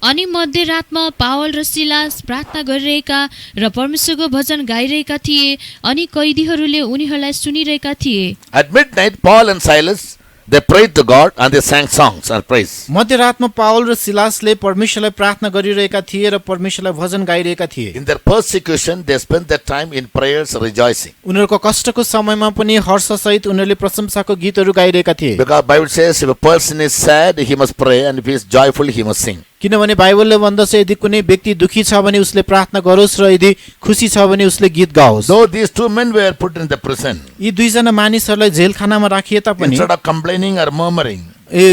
अनि मध्यरातमा पावल र सिलास प्रार्थना गरिरहेका र परमेश्वरको भजन गाइरहेका थिए अनि कैदीहरूले उनीहरूलाई सुनिरहेका थिए। At midnight, Paul and Silas, they prayed to God and they sang songs and praise. मध्यरातमा पाउल र सिलासले परमेश्वरलाई प्रार्थना गरिरहेका थिए र परमेश्वरलाई भजन गाइरहेका थिए। In their persecution, they spent their time in prayers, rejoicing. उनीहरुको कष्टको समयमा पनि हर्षसहित उनीहरूले प्रशंसाको गीतहरू गाइरहेका थिए। Because Bible says if a person is sad, he must pray, and if he is joyful, he must sing. किनभने बाइबलले भन्दछ यदि कुनै व्यक्ति दुखी छ भने उसले प्रार्थना गरोस् र यदि खुसी छ भने उसले गीत गाओस्। Though these two men were put in the prison, यी दुईजना मानिसहरूलाई जेलखानामा राखिए तापनि instead of complaining or murmuring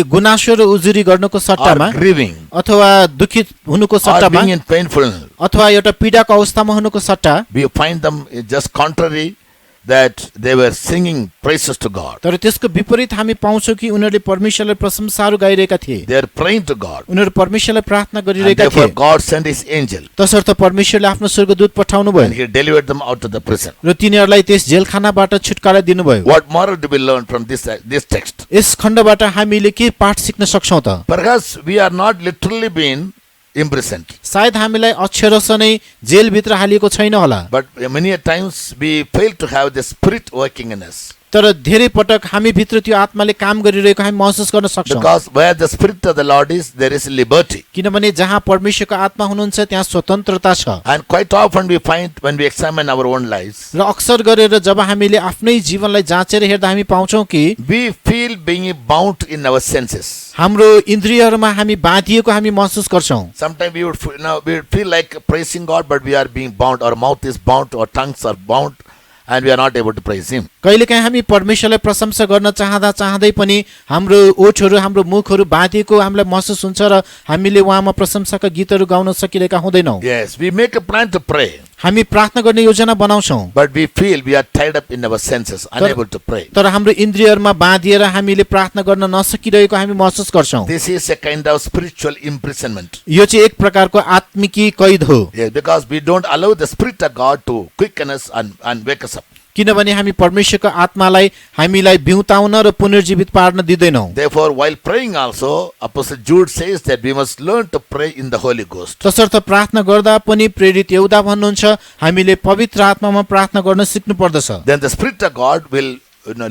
गुनासो र उजुरी गर्नुको सट्टामा or grieving अथवा दुखित हुनुको or सट्टामा being in painful, अथवा एउटा पीडाको अवस्थामा हुनुको सट्टा we find them just contrary, that they were singing praises to God. तर त्यसको विपरीत हामी पाउँछौं कि उनीहरूले परमेश्वरलाई प्रशंसाहरू गाइरहेका थिए। They are praying to God. उनीहरू परमेश्वरलाई प्रार्थना And गरिरहेका therefore थिए। God sent His angel तसर्थ परमेश्वरले आफ्नो स्वर्गदूत पठाउनु भयो and He delivered them out of the prison. र तिनीहरूलाई त्यस जेलखानाबाट छुटकारा दिनुभयो। What moral do we learn from this text? यस खण्डबाट हामीले के पाठ सिक्न सक्छौं त? Perhaps we are not literally being imprisoned, सायद हामीलाई अक्षरशः नै जेलभित्र हालिएको छैन होला, but many a times we fail to have the Spirit working in us. तर धेरै पटक हामी भित्र त्यो आत्माले काम गरिरहेको हामी महसुस गर्न सक्छौं। Because where the Spirit of the Lord is, there is liberty. किनभने जहाँ परमेश्वरको आत्मा हुनुहुन्छ त्यहाँ स्वतन्त्रता छ। And quite often we find when we examine our own lives, र अक्सर गरेर जब हामीले आफ्नै जीवनलाई जाँचेर हेर्दा हामी पाउँछौं कि we feel being bound in our senses. हाम्रो इन्द्रियहरूमा हामी बाँधिएको हामी महसुस गर्छौं। Sometimes we would feel like praising God, but we are being bound. Our mouth is bound, our tongues are bound, and we are not able to praise Him. कहिलेकाहीँ हामी परमेश्वरलाई प्रशंसा गर्न चाहँदै पनि हाम्रो ओठहरू हाम्रो मुखहरू बाँधिएको हामीलाई महसुस हुन्छ र हामीले उहाँमा प्रशंसाका गीतहरू गाउन सकिरहेका हुँदैनौं। Yes, we make a plan to pray, हामी प्रार्थना गर्ने योजना बनाउँछौं, but we feel we are tied up in our senses, unable to pray. तर हाम्रो इन्द्रियहरूमा बाँधिएर हामीले प्रार्थना गर्न नसकिरहेको हामी महसुस गर्छौं। This is a kind of spiritual imprisonment. यो चाहिँ एक प्रकारको आत्मिकी कैद हो। Yes, because we don't allow the Spirit of God to quicken us and wake us up. किनभने हामी परमेश्वरको आत्मालाई हामीलाई बिउताउन र पुनर्जीवित पार्न दिदैनौं। Therefore, while praying also, Apostle Jude says that we must learn to pray in the Holy Ghost. तसर्थ प्रार्थना गर्दा पनि प्रेरित यहुदा भन्नुहुन्छ हामीले पवित्र आत्मामा प्रार्थना गर्न सिक्नु पर्दछ। Then the Spirit of God will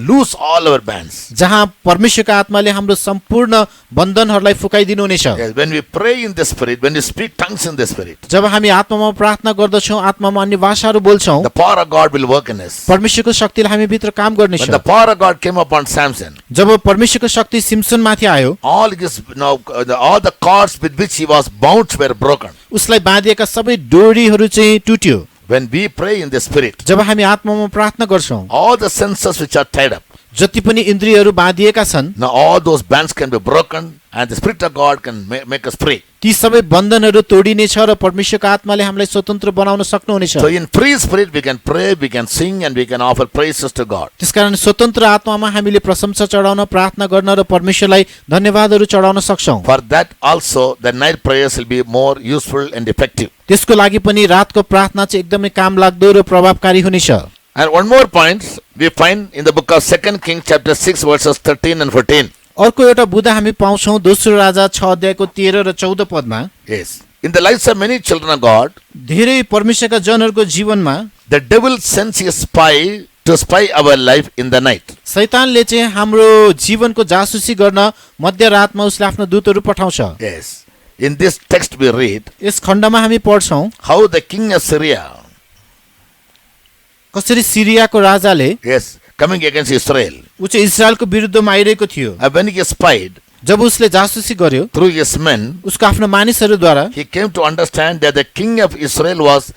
loose all our bands. जहाँ परमेश्वरको आत्माले हाम्रो सम्पूर्ण बन्धनहरूलाई फुकाइदिनु हुनेछ। Yes, when we pray in the Spirit, when we speak tongues in the Spirit, जब हामी आत्मामा प्रार्थना गर्दछौं, आत्मामा अन्य भाषाहरू बोल्छौं, the power of God will work in us. परमेश्वरको शक्तिले हामी भित्र काम गर्नेछ। When the power of God came upon Samson, जब परमेश्वरको शक्ति सिम्सन माथि आयो, all the cords with which he was bound were broken. उसलाई बाँधिएका सबै डोरीहरू चाहिँ टुट्यो। when we pray in the spirit, जब हामी आत्मामा प्रार्थना गर्छौं, all the senses which are tied up, जति पनि इन्द्रियहरू बाँधिएका छन्, now all those bands can be broken and the Spirit of God can make us free. ती सबै बन्धनहरू तोडिनेछ र परमेश्वरको आत्माले हामीलाई स्वतन्त्र बनाउन सक्नुहुनेछ। So in free spirit we can pray, we can sing and we can offer praises to God. त्यसकारण स्वतन्त्र आत्मामा हामीले प्रशंसा चढाउन, प्रार्थना गर्न र परमेश्वरलाई धन्यवादहरू चढाउन सक्छौं। For that also the night prayers will be more useful and effective. त्यसको लागि पनि रातको प्रार्थना चाहिँ एकदमै काम लाग्दो र प्रभावकारी हुनेछ। And one more point we find in the book of 2 Kings chapter 6 verses 13 and 14. अर्को एउटा बुदा हामी पाउँछौं दोस्रो राजा 6 अध्यायको 13 र 14 पदमा। Yes. In the lives of many children of God, धेरै परमेश्वरका जनहरूको जीवनमा the devil sends his spy to spy our life in the night. शैतानले चाहिँ हाम्रो जीवनको जासुसी गर्न मध्यरातमा उसले आफ्नो दूतहरू पठाउँछ। Yes. In this text we read यस खण्डमा हामी पढ्छौं how the king of Syria, कसरी सिरियाको राजाले yes, coming against Israel, ऊ चाहिँ इजरायलको विरुद्धमा आइरहेको थियो। when he spied जब उसले जासुसी गर्यो, through his men, उसको आफ्नो मानिसहरूद्वारा he came to understand that the king of Israel was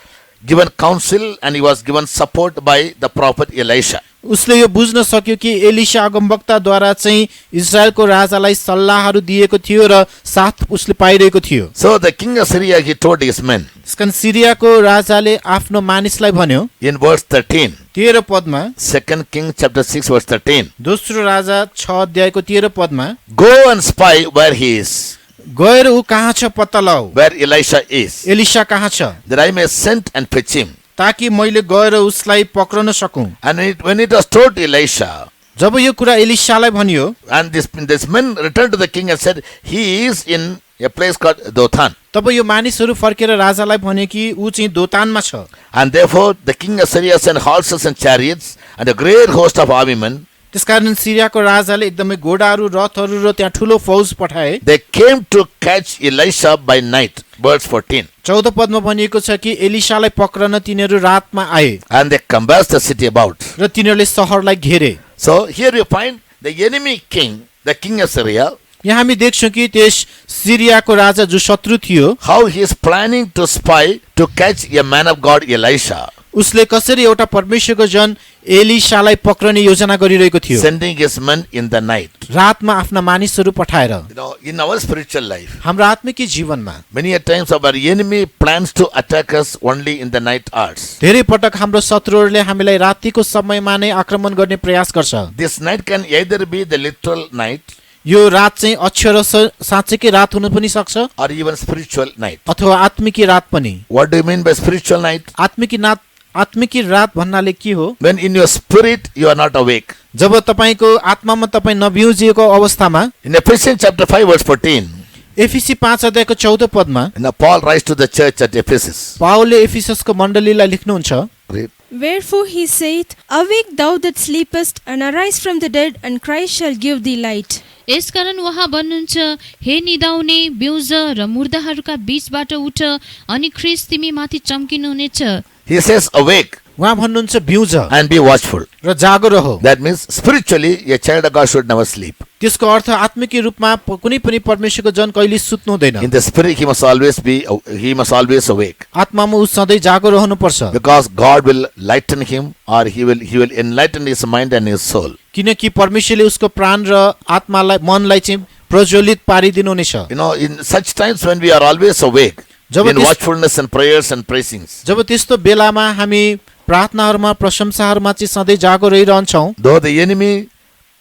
given counsel and he was given support by the prophet Elisha. उसले यो बुझ्न सक्यो कि एलिशा अगमवक्ताद्वारा चाहिँ इजरायलको राजालाई सल्लाहहरू दिएको थियो र साथ उसले पाइरहेको थियो। So the king of Syria, he told his men त्यसकारण सिरियाको राजाले आफ्नो मानिसलाई भन्यो in verse 13, 13 पदमा, 2 Kings chapter 6 verse 13, दोस्रो राजा 6 अध्यायको 13 पदमा, go and spy where he is, गएर ऊ कहाँ छ पत्ता लगाऊ, where Elisha is, एलिशा कहाँ छ, that I may send and fetch him. ताकि मैले गएर उसलाई पक्रन सकूं। And when it was told to Elisha, जब यो कुरा एलिशालाई भनियो, and this men returned to the king and said, he is in a place called Dothan. तब यो मानिसहरू फर्केर राजालाई भने कि ऊ चाहिँ दोतानमा छ। And therefore the king of Syria sent horses and chariots and a great host of army men. त्यसकारण सिरियाको राजाले एकदमै घोडाहरू, रथहरू र त्यहाँ ठुलो फौज पठाए। They came to catch Elisha by night. Verse 14. 14 पदमा भनिएको छ कि एलिशालाई पक्रन तिनीहरू रातमा आए And they compassed the city about. र तिनीहरूले शहरलाई घेरे। So here you find the enemy king, the king of Syria, यहाँ हामी देख्छौं कि त्यस सिरियाको राजा जो शत्रु थियो, how he is planning to spy to catch a man of God Elisha, उसले कसरी एउटा परमेश्वरको जन एलिशालाई पक्रने योजना गरिरहेको थियो। sending his men in the night. रातमा आफ्ना मानिसहरू पठाएर। You know, in our spiritual life, हाम्रो आत्मिक जीवनमा many a times our enemy plans to attack us only in the night hours. धेरै पटक हाम्रो शत्रुहरूले हामीलाई रातिको समयमा नै आक्रमण गर्ने प्रयास गर्छ। This night can either be the literal night यो रात चाहिँ अक्षर साँच्चैकै रात हुन पनि सक्छ or even spiritual night. अथवा आत्मिकी रात पनि। What do you mean by spiritual night? आत्मिकी रात भन्नाले के हो? When in your spirit you are not awake. जब तपाईको आत्मामा तपाई नबिउजिएको अवस्थामा। In Ephesians chapter 5 verse 14, एफिसी 5 अध्यायको 14 पदमा, and Paul writes to the church at Ephesus. पावलले एफिससको मण्डलीलाई लेख्नुहुन्छ, Read. Wherefore he saith, Awake thou that sleepest, and arise from the dead, and Christ shall give thee light. यसकारण उहाँ भन्नुहुन्छ, हे निदाउने बेउज र मुर्दाहरूका बीचबाट उठ अनि ख्रीष्ट तिमी माथि चम्किनुहुनेछ। He says awake उहाँ भन्नुहुन्छ बिउज and be watchful. र जागो रहो। That means spiritually a child of God should never sleep. त्यसको अर्थ आत्मिक रूपमा कुनै पनि परमेश्वरको जन कहिले सुत्नु हुँदैन। In the spirit he must always awake. आत्मामा उ सधैँ जागो रहनु पर्छ। Because God will lighten him or he will enlighten his mind and his soul. किनकि परमेश्वरले उसको प्राण र आत्मालाई मनलाई चाहिँ प्रज्वलित पारिदिनु हुनेछ। You know, in such times when we are always awake, in watchfulness and prayers and praisings, जब त्यस्तो बेलामा हामी प्रार्थनाहरूमा प्रशंसाहरूमा चाहिँ सधैँ जागो रहिरहन्छौँ, though the enemy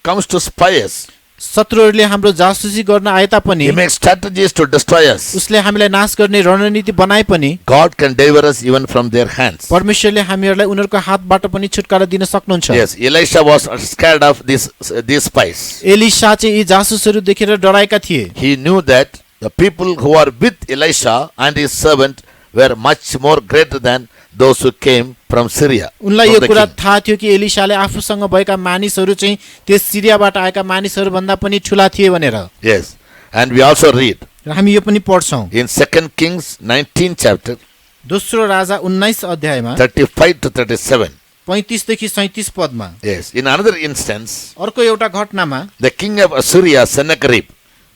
comes to spy us, शत्रुहरूले हाम्रो जासुसी गर्न आए तापनि, he makes strategies to destroy us, उसले हामीलाई नाश गर्ने रणनीति बनाए पनि, God can deliver us even from their hands. परमेश्वरले हामीहरूलाई उनीहरूको हातबाट पनि छुटकारा दिन सक्नुहुन्छ। Yes, Elisha was scared of these spies. Elisha चाहिँ यी जासुसहरू देखेर डराएका थिए। He knew that the people who are with Elisha and his servant were much more greater than those who came from Syria. उनलाई यो कुरा थाहा थियो कि एलिशाले आफूसँग भएका मानिसहरू चाहिँ त्यस सिरियाबाट आएका मानिसहरू भन्दा पनि ठूला थिए भनेर। Yes, and we also read र हामी यो पनि पढ्छौं in 2 Kings 19 chapter, दोस्रो राजा 19 अध्यायमा 35 to 37. 35 देखि 37 पदमा। Yes, in another instance, अर्को एउटा घटनामा, the king of Assyria, Sennacherib,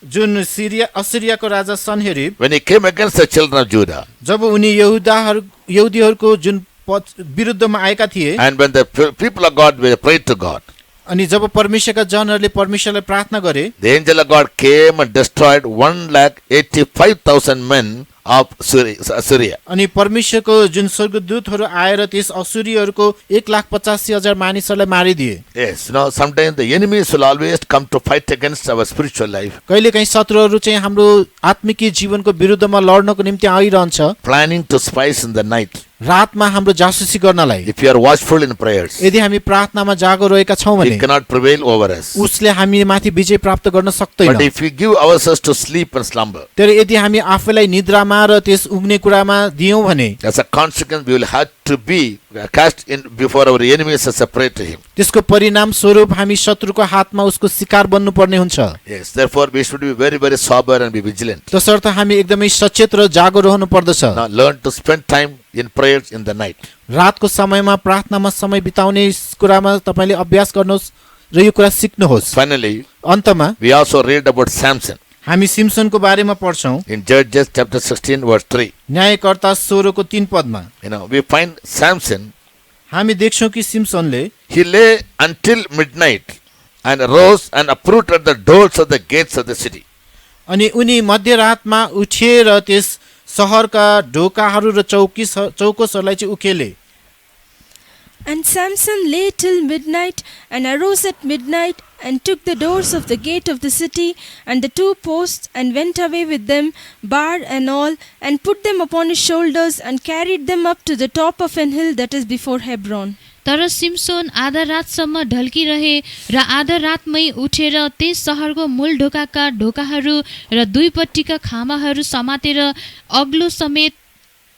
जुन असिरियाको राजा सन्हेरिब, when he came against the children of Judah, जब उनी यहुदीहरूको जुन विरुद्धमा आएका थिए And when the people of God were prayed to God, अनि जब परमेश्वरका जनहरूले परमेश्वरलाई प्रार्थना गरे the angel of God came and destroyed 185,000 men of Syria. अनि परमेश्वरको जुन स्वर्गदूतहरू आएर त्यस असुरीहरूको 1,85,000 मानिसहरूलाई मारिदिए। Yes, sometimes the enemies will always come to fight against our spiritual life, कहिलेकाहीँ शत्रुहरू चाहिँ हाम्रो आत्मिक जीवनको विरुद्धमा लड्नको निम्ति आइरहन्छ, planning to spies in the night. रातमा हाम्रो जासुसी गर्नलाई। If you are watchful in prayers, यदि हामी प्रार्थनामा जागो रहेका छौँ he भने cannot prevail over us. उसले हामी माथि विजय प्राप्त गर्न सक्दैन। But if we give ourselves to sleep and slumber, तर यदि हामी आफैलाई निद्रामा र त्यस उग्ने कुरामा दियौँ भने as a consequence, we will have to be cast in before our enemies as a prey to him. त्यसको परिणाम स्वरूप हामी शत्रुको हातमा उसको शिकार बन्नुपर्ने हुन्छ। Yes, therefore we should be very, very sober and be vigilant. तसर्थ हामी एकदमै सचेत र जागो रहनु पर्दछ। Now learn to spend time in prayers in the night. रातको समयमा प्रार्थनामा समय बिताउने कुरामा तपाईले अभ्यास गर्नुहोस् र यो कुरा सिक्नुहोस्। Finally, अन्तमा we also read about Samson हामी सिम्सनको बारेमा पढ्छौं in Judges chapter 16 verse 3. न्यायकर्ता 16 को 3 पदमा We find Samson, हामी देख्छौं कि सिम्सनले he lay until midnight and rose and uprooted the doors of the gates of the city. अनि उनी मध्यरातमा उठेर त्यस शहरका ढोकाहरू र चौकोसहरूलाई चाहिँ उखेले। And Samson lay till midnight, and arose at midnight, and took the doors of the gate of the city, and the 2 posts, and went away with them, bar and all, and put them upon his shoulders, and carried them up to the top of an hill that is before Hebron. तर सिम्सोन आधा रातसम्म ढल्किरहे र आधा रातमै उठेर त्यस सहरको मूल ढोकाका ढोकाहरू र दुईपट्टिका खामाहरू समातेर अग्लो समेत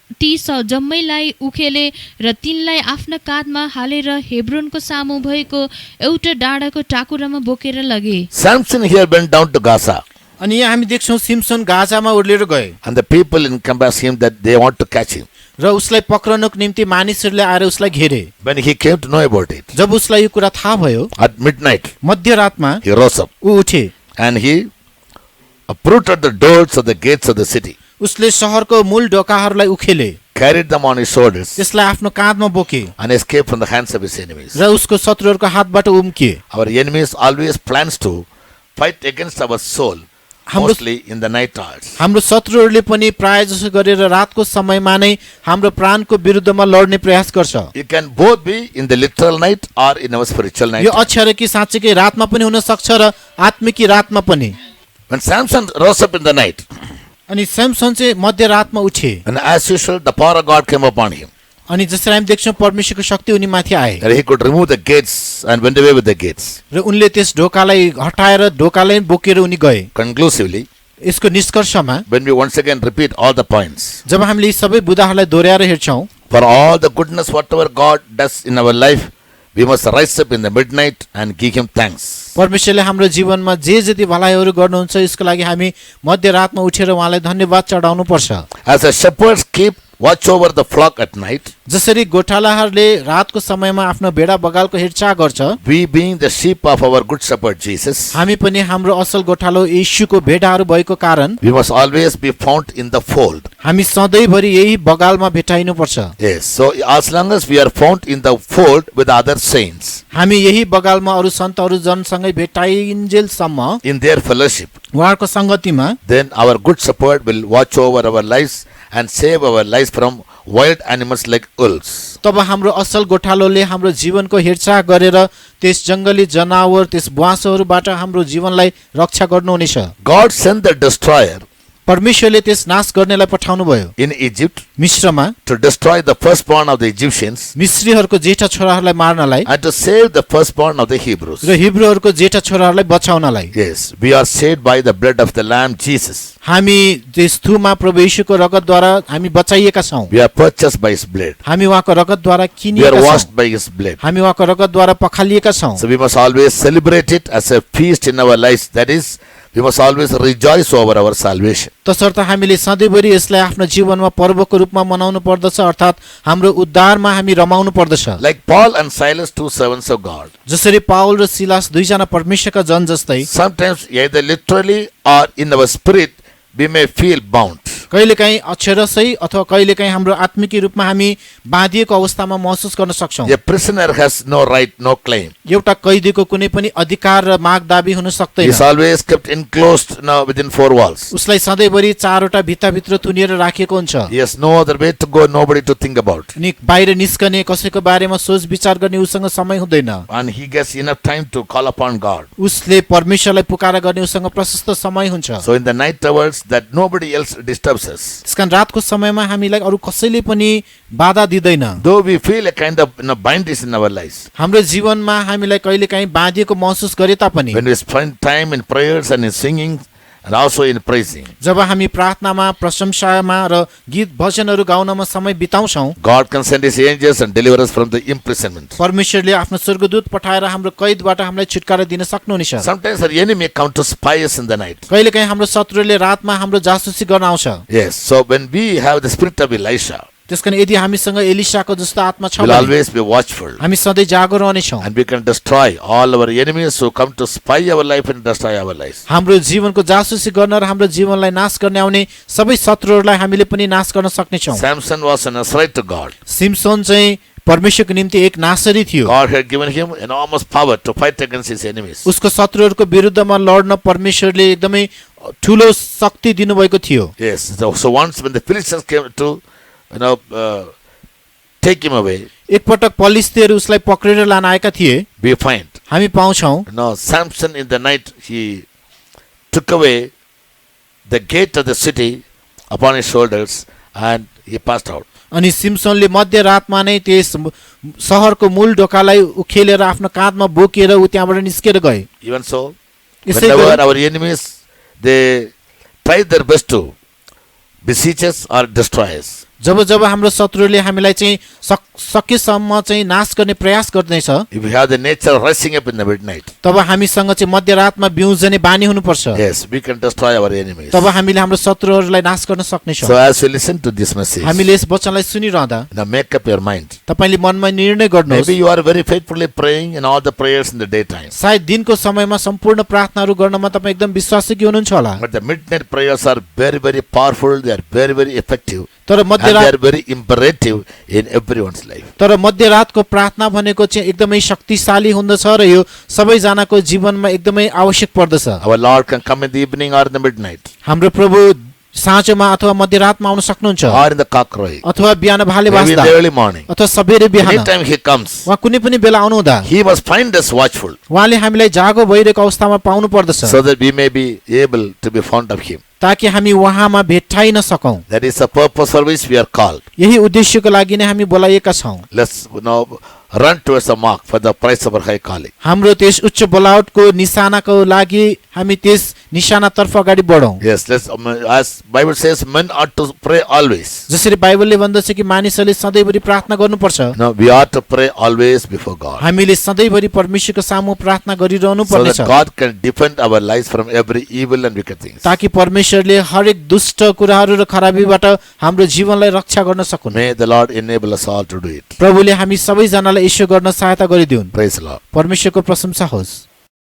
ती जम्मैलाई उखेले र तिनलाई आफ्ना काँधमा हालेर हेब्रोनको सामु भएको एउटा डाँडाको टाकुरामा बोकेर लगे। Samson here went down to Gaza. अनि यहाँ हामी देख्छौं सिम्सन गाजामा ओर्लेर गए। And the people encompassed him that they want to catch him. र उसलाई पक्रनको निम्ति मानिसहरूले आएर उसलाई घेरे। When he came to know about it, जब उसलाई यो कुरा थाहा भयो, at midnight, मध्यरातमा he rose up ऊ उठे and he uprooted the doors of the gates of the city, उसले शहरको मूल ढोकाहरूलाई उखेले, carried them on his shoulders, त्यसलाई आफ्नो काँधमा बोके and escaped from the hands of his enemies. र उसको शत्रुहरूको हातबाट उम्किए। Our enemies always plans to fight against our soul, mostly in the night hours. हाम्रो शत्रुहरूले पनि प्राय जसो गरेर रातको समयमा नै हाम्रो प्राणको विरुद्धमा लड्ने प्रयास गर्छ। It can both be in the literal night or in our spiritual night. यो अक्षरकी साँच्चैकै रातमा पनि हुन सक्छ र आत्मिकी रातमा पनि। When Samson rose up in the night, अनि सैमसन चाहिँ मध्यरातमा उठे and as usual, the power of God came upon him. अनि जसरी हामी देख्छौं परमेश्वरको शक्ति उनी माथि आए That he could remove the gates and went away with the gates. र उनले त्यस ढोकालाई हटाएर ढोकालाई बोकेर उनी गए। Conclusively, यसको निष्कर्षमा when we once again repeat all the points, जब हामीले यी सबै बुदाहरूलाई दोहोर्याएर हेर्छौं, for all the goodness whatever God does in our life, we must rise up in the midnight and give him thanks. परमेश्वरले हाम्रो जीवनमा जे जति भलाइहरू गर्नुहुन्छ यसको लागि हामी मध्यरातमा उठेर उहाँलाई धन्यवाद चढाउनु पर्छ। As the shepherds keep watch over the flock at night, जसरी गोठालाहरूले रातको समयमा आफ्नो भेडा बगालको हेरचाह गर्छ, we being the sheep of our good shepherd Jesus, हामी पनि हाम्रो असल गोठालो येशूको भेडाहरू भएको कारण we must always be found in the fold. हामी सधैँभरि यही बगालमा भेटाइनु पर्छ। Yes, so as long as we are found in the fold with other saints, हामी यही बगालमा अरू सन्तहरू जनसँगै भेटाइन्जेलसम्म in their fellowship, उहाँको संगतिमा, then our good shepherd will watch over our lives and save our lives from wild animals like wolves. तब हाम्रो असल गोठालोले हाम्रो जीवनको हेरचाह गरेर त्यस जंगली जनावर त्यस ब्वाँसहरूबाट हाम्रो जीवनलाई रक्षा गर्नुहुनेछ। God sent the destroyer परमेश्वरले त्यस नाश गर्नेलाई पठाउनु भयो in Egypt मिस्रमा, to destroy the firstborn of the Egyptians मिस्रीहरूको जेठा छोराहरूलाई मार्नलाई and to save the firstborn of the Hebrews. र हिब्रूहरूको जेठा छोराहरूलाई बचाउनलाई। Yes, we are saved by the blood of the Lamb Jesus. हामी त्यस थुमा प्रभु येशूको रगतद्वारा हामी बचाइएका छौं। We are purchased by his blood. हामी उहाँको रगतद्वारा We are किनिएका washed छौं। by his blood. हामी उहाँको रगतद्वारा पखालिएका छौं। So we must always celebrate it as a feast in our lives. That is, we must always rejoice over our salvation. तसर्थ हामीले सधैँभरि यसलाई आफ्नो जीवनमा पर्वको रूपमा मनाउनु पर्दछ, अर्थात् हाम्रो उद्धारमा हामी रमाउनु पर्दछ। Like Paul and Silas, 2 servants of God. जसरी पाउल र सिलास दुईजना परमेश्वरका जन जस्तै Sometimes either literally or in our spirit we may feel bound. कहिलेकाहीँ अक्षरशै अथवा कहिलेकाहीँ हाम्रो आत्मिक रूपमा हामी बाँधिएको अवस्थामा महसुस गर्न सक्छौँ। A prisoner has no right, no claim. एउटा कैदीको कुनै पनि अधिकार र माग दाबी हुन He सक्दैन। is always kept enclosed within four walls. उसलाई सधैँभरि चारवटा भित्ताभित्र थुनिएर राखिएको हुन्छ। He has no other way to go, nobody to think about. अनि बाहिर निस्कने कसैको बारेमा सोच विचार गर्ने उसँग समय हुँदैन। And he gets enough time to call upon God. उसले परमेश्वरलाई पुकारा गर्ने उसँग प्रशस्त समय हुन्छ। So in the night hours that nobody else disturbs us. त्यसकारण रातको समयमा हामीलाई अरू कसैले पनि बाधा दिँदैन। Though we feel a kind of bindness in our lives. हाम्रो जीवनमा हामीलाई कहिलेकाहीँ बाँधिएको महसुस गरे तापनि When we spend time in prayers and in singing and also in praising. जब हामी प्रार्थनामा प्रशंसामा र गीत भजनहरू गाउनमा समय बिताउँछौँ, God can send his angels and deliver us from the imprisonment. परमेश्वरले आफ्नो स्वर्गदूत पठाएर हाम्रो कैदबाट हामीलाई छुटकारा दिन सक्नुहुनेछ। Sometimes our enemy come to spy us in the night. कहिलेकाहीँ हाम्रो शत्रुले रातमा हाम्रो जासुसी गर्न आउँछ। Yes, so when we have the spirit of Elisha, त्यसकारण यदि हामीसँग एलिशाको जस्तो आत्मा छ we'll भने always be watchful. हामी सधैँ जागो रहनेछौँ। And we can destroy all our enemies who come to spy our life and destroy our lives. हाम्रो जीवनको जासुसी गर्न र हाम्रो जीवनलाई नाश गर्ने आउने सबै शत्रुहरूलाई हामीले पनि नाश गर्न सक्नेछौँ। Samson was an Nazarite to God. Samson चाहिँ परमेश्वरको निम्ति एक नासरी थियो। God had given him enormous power to fight against his enemies. उसको शत्रुहरूको विरुद्धमा लड्न परमेश्वरले एकदमै ठुलो शक्ति दिनुभएको थियो। Yes, so once when the Philistines came to take him away, एकपटक पलिस्तीहरू उसलाई पक्रेर लान आएका थिए। we find हामी पाउँछौँ Samson in the night he took away the gate of the city upon his shoulders and he passed out. अनि सिमसोनले मध्यरातमा नै त्यस सहरको मूल ढोकालाई उखेलेर आफ्नो काँधमा बोकेर ऊ त्यहाँबाट निस्केर गए। Even so, यसै whenever गरी our enemies they try their best to besiege us or destroy us, जब जब हाम्रो शत्रुले हामीलाई चाहिँ सकेसम्म चाहिँ नाश गर्ने प्रयास गर्दैछ, if we have the nature of rising up in the midnight, तब हामीसँग चाहिँ मध्यरातमा बिउजने बानी हुनुपर्छ। yes, we can destroy our enemies. तब हामीले हाम्रो शत्रुहरूलाई नाश गर्न सक्नेछौँ। So as you listen to this message, हामीले यस वचनलाई सुनिरहँदा now make up your mind. तपाईले मनमा निर्णय गर्नुहोस्। Maybe you are very faithfully praying in all the prayers in the daytime, सायद दिनको समयमा सम्पूर्ण प्रार्थनाहरू गर्नमा तपाईँ एकदम विश्वासिकी हुनुहुन्छ होला। but the midnight prayers are very, very powerful. They are very, very effective. तर And they मध्यरात are very imperative in everyone's life. तर मध्यरातको प्रार्थना भनेको चाहिँ एकदमै शक्तिशाली हुँदछ र यो सबैजनाको जीवनमा एकदमै आवश्यक पर्दछ। Our Lord can come in the evening or in the midnight हाम्रो प्रभु साँझमा अथवा मध्यरातमा आउन सक्नुहुन्छ, or in the cockcrow, अथवा बिहान भाले maybe in बास्दा the early morning. अथवा सबेरे बिहान Anytime he comes, उहाँ कुनै पनि बेला आउनुहुँदा he must find us watchful उहाँले हामीलाई जागो भइरहेको अवस्थामा पाउनु पर्दछ, so that we may be able to be fond of him. ताकि हामी उहाँमा भेट्टाइ नसकौँ। That is the purpose for which we are called. यही उद्देश्यको लागि नै हामी बोलाइएका छौँ। Let's run towards the mark for the price of our high calling. हाम्रो त्यस उच्च बोलावटको निशानाको लागि हामी त्यस निशानातर्फ अगाडि बढौँ। Yes, let's as Bible says, men ought to pray always. जसरी बाइबलले भन्दछ कि मानिसहरूले सधैँभरि प्रार्थना गर्नुपर्छ, No, we ought to pray always before God, हामीले सधैँभरि परमेश्वरको सामु प्रार्थना गरिरहनु so पर्नेछ, that God can defend our lives from every evil and wicked things. ताकि परमेश्वरले हरेक दुष्ट कुराहरू र खराबीबाट हाम्रो जीवनलाई रक्षा गर्न सकुन्। May the Lord enable us all to do it. प्रभुले हामी सबैजनालाई यसो गर्न सहायता गरिदिउन्। Praise the Lord. परमेश्वरको प्रशंसा होस्।